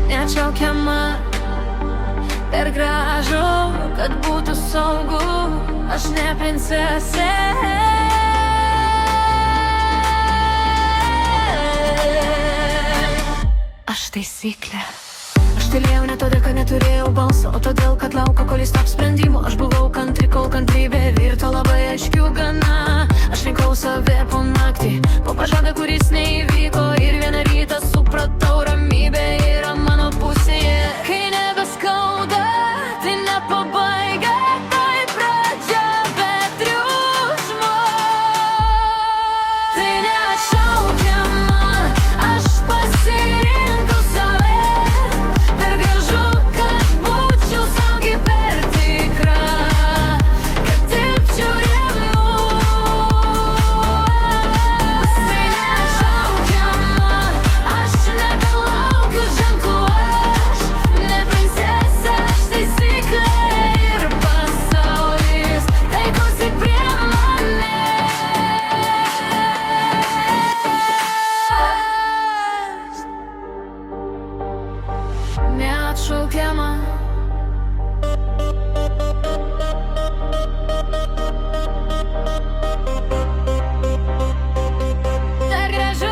neatšaukiama, per gražu, kad būtų saugu. Aš ne princesė. Aš taisyklė. Aš tylėjau ne todėl, kad neturėjau balso, o todėl, kad lauko, kol jis taps sprendimu. Aš buvau kantri, kol kantrybė virto labai aiškių gana. Aš rinkau save po naktį, po pažadą, kuris neįvyko. Ir vieną rytą supratau, ramybė yra mano pusėje. Kai nebeskauda, tai ne pabaiga, tai pradžia be triukšmo. Tai neatšaukiama, aš pasirinkau save. Per gražu, kad būčiau saugi, per tikra, kad dirbčiau ramiau. Tai neatšaukiama, aš nebelaukiu ženklų. Aš ne princesė, aš taisyklė. Ir pasaulis taikosi prie manęs. Neatšaukiama. Per gražu.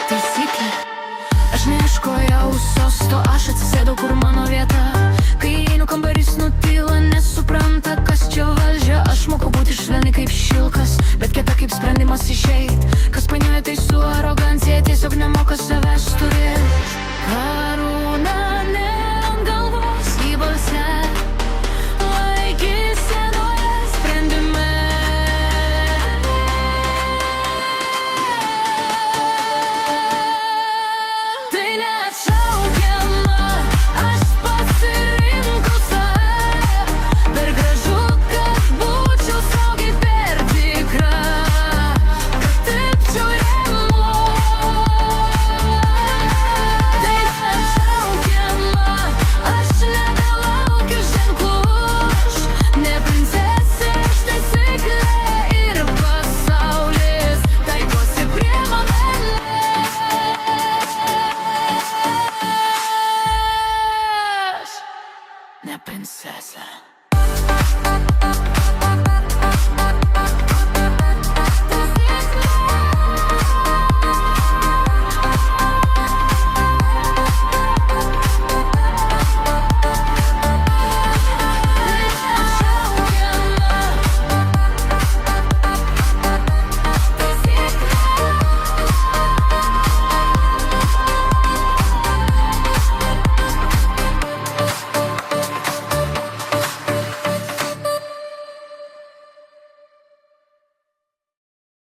Taisyklė. Aš neieškojau sosto, aš atsisėdau, kur mano vieta. Kai einu, kambarys nutyla, nesupranta, kas čia valdžia. Aš moku būti švelni kaip šilkas, bet kieta kaip sprendimas išeit. Kas painioja tai su arogancija, tiesiog nemoka savęs turėt.